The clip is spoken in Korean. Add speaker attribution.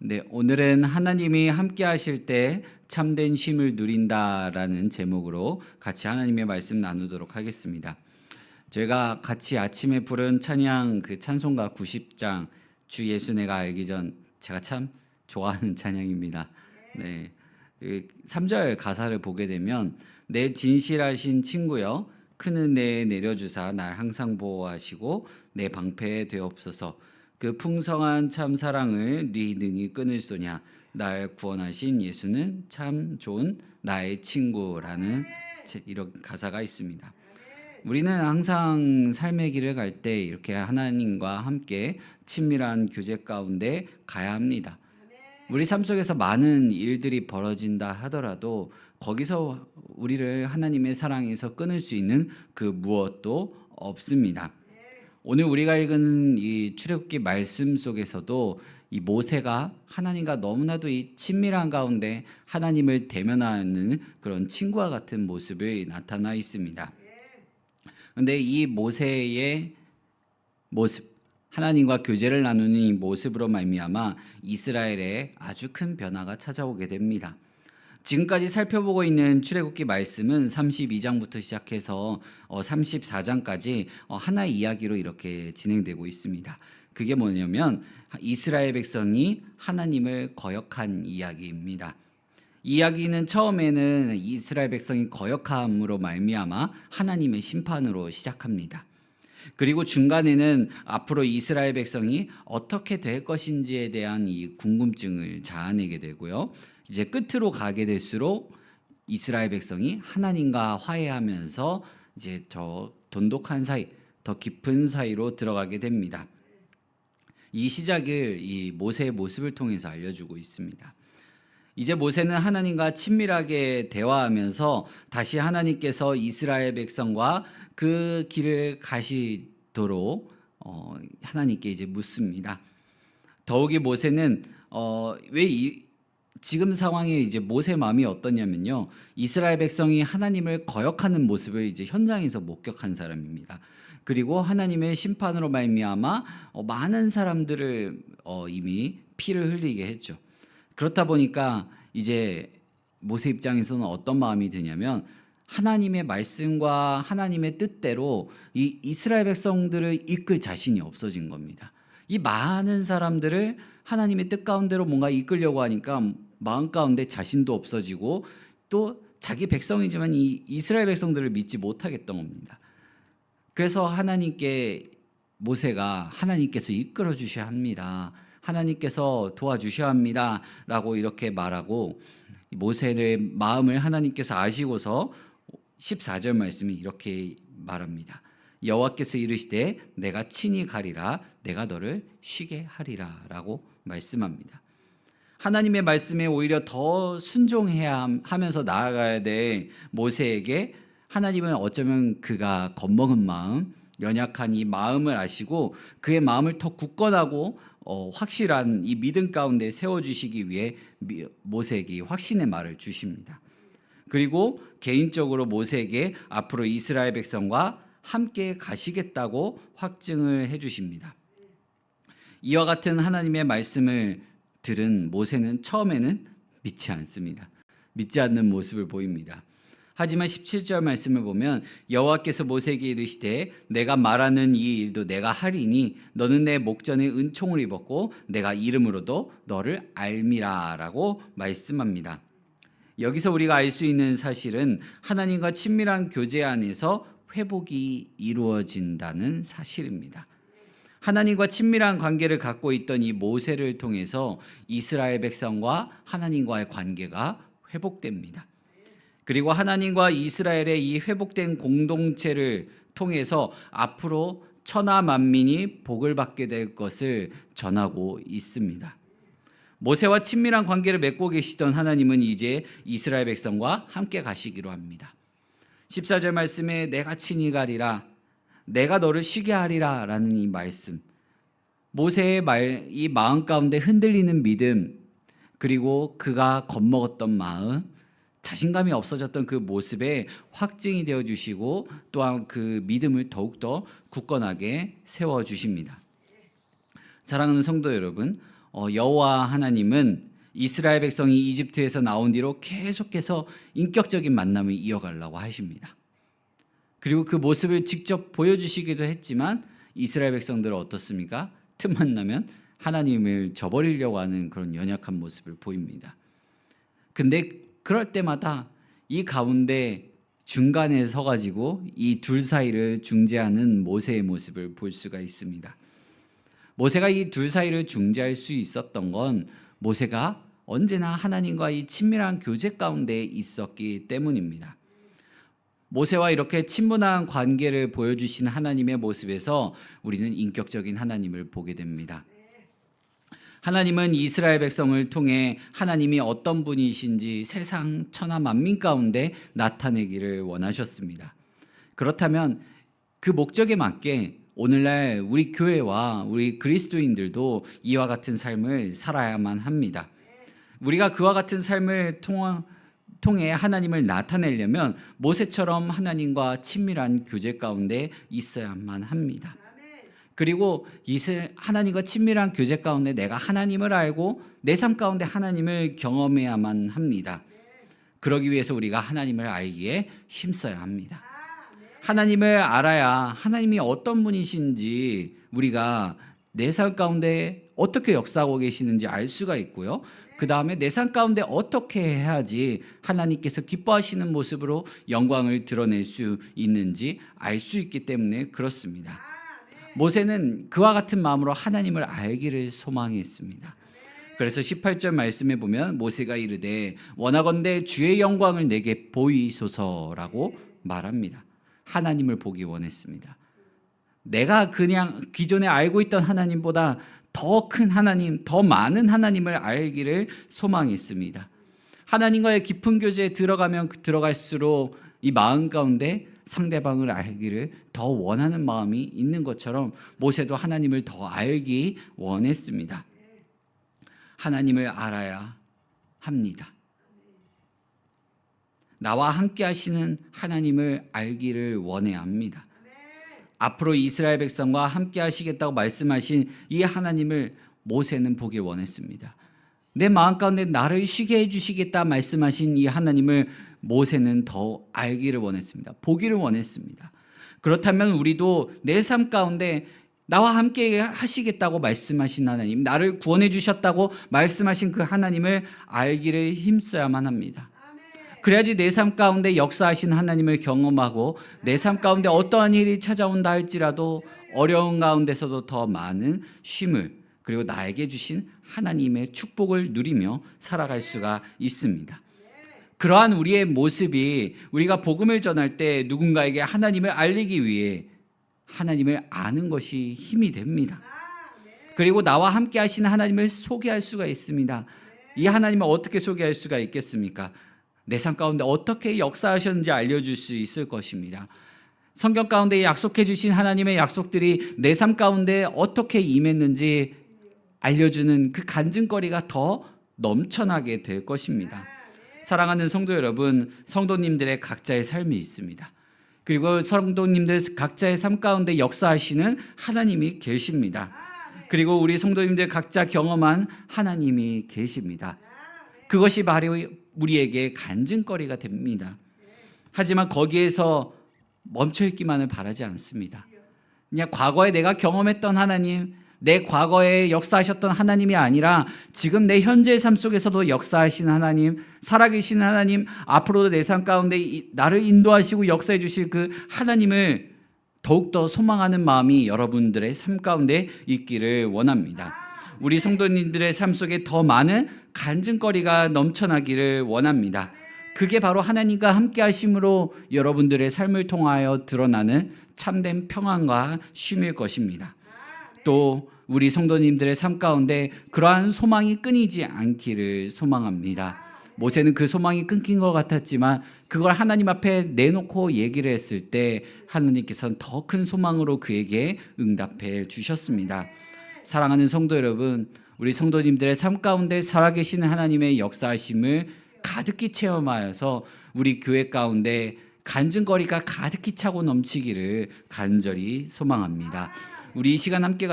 Speaker 1: 네, 오늘은 하나님이 함께 하실 때 참된 쉼을 누린다라는 제목으로 같이 하나님의 말씀 나누도록 하겠습니다. 저희가 같이 아침에 부른 찬양 그 찬송가 90장 주 예수 내가 알기 전 제가 참 좋아하는 찬양입니다. 네. 3절 가사를 보게 되면 내 진실하신 친구여 큰 은혜 내려주사 날 항상 보호하시고 내 방패 되옵소서 그 풍성한 참 사랑을 네 능히 끊을소냐 날 구원하신 예수는 참 좋은 나의 친구라는 이런 가사가 있습니다. 우리는 항상 삶의 길을 갈 때 이렇게 하나님과 함께 친밀한 교제 가운데 가야 합니다. 우리 삶 속에서 많은 일들이 벌어진다 하더라도 거기서 우리를 하나님의 사랑에서 끊을 수 있는 그 무엇도 없습니다. 오늘 우리가 읽은 이 출애굽기 말씀 속에서도 이 모세가 하나님과 너무나도 이 친밀한 가운데 하나님을 대면하는 그런 친구와 같은 모습이 나타나 있습니다. 그런데 이 모세의 모습, 하나님과 교제를 나누는 이 모습으로 말미암아 이스라엘에 아주 큰 변화가 찾아오게 됩니다. 지금까지 살펴보고 있는 출애굽기 말씀은 32장부터 시작해서 34장까지 하나의 이야기로 이렇게 진행되고 있습니다. 그게 뭐냐면 이스라엘 백성이 하나님을 거역한 이야기입니다. 이 이야기는 처음에는 이스라엘 백성이 거역함으로 말미암아 하나님의 심판으로 시작합니다. 그리고 중간에는 앞으로 이스라엘 백성이 어떻게 될 것인지에 대한 이 궁금증을 자아내게 되고요. 이제 끝으로 가게 될수록 이스라엘 백성이 하나님과 화해하면서 이제 더 돈독한 사이, 더 깊은 사이로 들어가게 됩니다. 이 시작을 이 모세의 모습을 통해서 알려주고 있습니다. 이제 모세는 하나님과 친밀하게 대화하면서 다시 하나님께서 이스라엘 백성과 그 길을 가시도록 하나님께 이제 묻습니다. 더욱이 모세는 지금 상황에 이제 모세 마음이 어떠냐면요, 이스라엘 백성이 하나님을 거역하는 모습을 이제 현장에서 목격한 사람입니다. 그리고 하나님의 심판으로 말미암아 많은 사람들을 이미 피를 흘리게 했죠. 그렇다 보니까 이제 모세 입장에서는 어떤 마음이 드냐면 하나님의 말씀과 하나님의 뜻대로 이 이스라엘 백성들을 이끌 자신이 없어진 겁니다. 이 많은 사람들을 하나님의 뜻 가운데로 뭔가 이끌려고 하니까 마음 가운데 자신도 없어지고 또 자기 백성이지만 이 이스라엘 백성들을 믿지 못하겠던 겁니다. 그래서 하나님께 모세가 하나님께서 이끌어 주셔야 합니다. 하나님께서 도와주셔야 합니다. 라고 이렇게 말하고 모세의 마음을 하나님께서 아시고서 14절 말씀이 이렇게 말합니다. 여호와께서 이르시되 내가 친히 가리라 내가 너를 쉬게 하리라 라고 말씀합니다. 하나님의 말씀에 오히려 더 순종해야 하면서 나아가야 될 모세에게 하나님은 어쩌면 그가 겁먹은 마음, 연약한 이 마음을 아시고 그의 마음을 더 굳건하고 확실한 이 믿음 가운데 세워주시기 위해 모세에게 확신의 말을 주십니다. 그리고 개인적으로 모세에게 앞으로 이스라엘 백성과 함께 가시겠다고 확증을 해주십니다. 이와 같은 하나님의 말씀을 들은 모세는 처음에는 믿지 않습니다. 믿지 않는 모습을 보입니다. 하지만 17절 말씀을 보면 여호와께서 모세에게 이르시되 내가 말하는 이 일도 내가 하리니 너는 내 목전에 은총을 입었고 내가 이름으로도 너를 알미라 라고 말씀합니다. 여기서 우리가 알 수 있는 사실은 하나님과 친밀한 교제 안에서 회복이 이루어진다는 사실입니다. 하나님과 친밀한 관계를 갖고 있던 이 모세를 통해서 이스라엘 백성과 하나님과의 관계가 회복됩니다. 그리고 하나님과 이스라엘의 이 회복된 공동체를 통해서 앞으로 천하 만민이 복을 받게 될 것을 전하고 있습니다. 모세와 친밀한 관계를 맺고 계시던 하나님은 이제 이스라엘 백성과 함께 가시기로 합니다. 14절 말씀에 내가 친히 가리라 내가 너를 쉬게 하리라 라는 이 말씀, 모세의 이 마음 가운데 흔들리는 믿음, 그리고 그가 겁먹었던 마음, 자신감이 없어졌던 그 모습에 확증이 되어주시고 또한 그 믿음을 더욱더 굳건하게 세워주십니다. 사랑하는 성도 여러분, 여호와 하나님은 이스라엘 백성이 이집트에서 나온 뒤로 계속해서 인격적인 만남을 이어가려고 하십니다. 그리고 그 모습을 직접 보여주시기도 했지만 이스라엘 백성들은 어떻습니까? 틈만 나면 하나님을 저버리려고 하는 그런 연약한 모습을 보입니다. 근데 그럴 때마다 이 가운데 중간에 서가지고 이 둘 사이를 중재하는 모세의 모습을 볼 수가 있습니다. 모세가 이 둘 사이를 중재할 수 있었던 건 모세가 언제나 하나님과 이 친밀한 교제 가운데 있었기 때문입니다. 모세와 이렇게 친분한 관계를 보여주신 하나님의 모습에서 우리는 인격적인 하나님을 보게 됩니다. 하나님은 이스라엘 백성을 통해 하나님이 어떤 분이신지 세상 천하 만민 가운데 나타내기를 원하셨습니다. 그렇다면 그 목적에 맞게 오늘날 우리 교회와 우리 그리스도인들도 이와 같은 삶을 살아야만 합니다. 우리가 그와 같은 삶을 통해 하나님을 나타내려면 모세처럼 하나님과 친밀한 교제 가운데 있어야만 합니다. 그리고 하나님과 친밀한 교제 가운데 내가 하나님을 알고 내 삶 가운데 하나님을 경험해야만 합니다. 그러기 위해서 우리가 하나님을 알기에 힘써야 합니다. 하나님을 알아야 하나님이 어떤 분이신지 우리가 내 삶 가운데 어떻게 역사하고 계시는지 알 수가 있고요. 그 다음에 내 삶 가운데 어떻게 해야지 하나님께서 기뻐하시는 모습으로 영광을 드러낼 수 있는지 알 수 있기 때문에 그렇습니다. 모세는 그와 같은 마음으로 하나님을 알기를 소망했습니다. 그래서 18절 말씀에 보면 모세가 이르되 원하건대 주의 영광을 내게 보이소서라고 말합니다. 하나님을 보기 원했습니다. 내가 그냥 기존에 알고 있던 하나님보다 더 큰 하나님, 더 많은 하나님을 알기를 소망했습니다. 하나님과의 깊은 교제에 들어가면 들어갈수록 이 마음 가운데 상대방을 알기를 더 원하는 마음이 있는 것처럼 모세도 하나님을 더 알기 원했습니다. 하나님을 알아야 합니다. 나와 함께 하시는 하나님을 알기를 원해야 합니다. 앞으로 이스라엘 백성과 함께 하시겠다고 말씀하신 이 하나님을 모세는 보길 원했습니다. 내 마음 가운데 나를 쉬게 해주시겠다 말씀하신 이 하나님을 모세는 더 알기를 원했습니다. 보기를 원했습니다. 그렇다면 우리도 내 삶 가운데 나와 함께 하시겠다고 말씀하신 하나님, 나를 구원해 주셨다고 말씀하신 그 하나님을 알기를 힘써야만 합니다. 그래야지 내 삶 가운데 역사하신 하나님을 경험하고 내 삶 가운데 어떠한 일이 찾아온다 할지라도 어려운 가운데서도 더 많은 쉼을 그리고 나에게 주신 하나님의 축복을 누리며 살아갈 수가 있습니다. 그러한 우리의 모습이 우리가 복음을 전할 때 누군가에게 하나님을 알리기 위해 하나님을 아는 것이 힘이 됩니다. 그리고 나와 함께 하시는 하나님을 소개할 수가 있습니다. 이 하나님을 어떻게 소개할 수가 있겠습니까? 내 삶 가운데 어떻게 역사하셨는지 알려줄 수 있을 것입니다. 성경 가운데 약속해 주신 하나님의 약속들이 내 삶 가운데 어떻게 임했는지 알려주는 그 간증거리가 더 넘쳐나게 될 것입니다. 사랑하는 성도 여러분, 성도님들의 각자의 삶이 있습니다. 그리고 성도님들 각자의 삶 가운데 역사하시는 하나님이 계십니다. 그리고 우리 성도님들 각자 경험한 하나님이 계십니다. 그것이 바로 우리에게 간증거리가 됩니다. 하지만 거기에서 멈춰있기만을 바라지 않습니다. 그냥 과거에 내가 경험했던 하나님, 내 과거에 역사하셨던 하나님이 아니라 지금 내 현재의 삶 속에서도 역사하시는 하나님, 살아계신 하나님, 앞으로도 내 삶 가운데 나를 인도하시고 역사해 주실 그 하나님을 더욱더 소망하는 마음이 여러분들의 삶 가운데 있기를 원합니다. 우리 성도님들의 삶 속에 더 많은 간증거리가 넘쳐나기를 원합니다. 그게 바로 하나님과 함께 하심으로 여러분들의 삶을 통하여 드러나는 참된 평안과 쉼일 것입니다. 또 우리 성도님들의 삶 가운데 그러한 소망이 끊이지 않기를 소망합니다. 모세는 그 소망이 끊긴 것 같았지만 그걸 하나님 앞에 내놓고 얘기를 했을 때 하나님께서는 더 큰 소망으로 그에게 응답해 주셨습니다. 사랑하는 성도 여러분, 우리 성도님들의 삶 가운데 살아계시는 하나님의 역사하심을 가득히 체험하여서 우리 교회 가운데 간증거리가 가득히 차고 넘치기를 간절히 소망합니다. 우리 이 시간 함께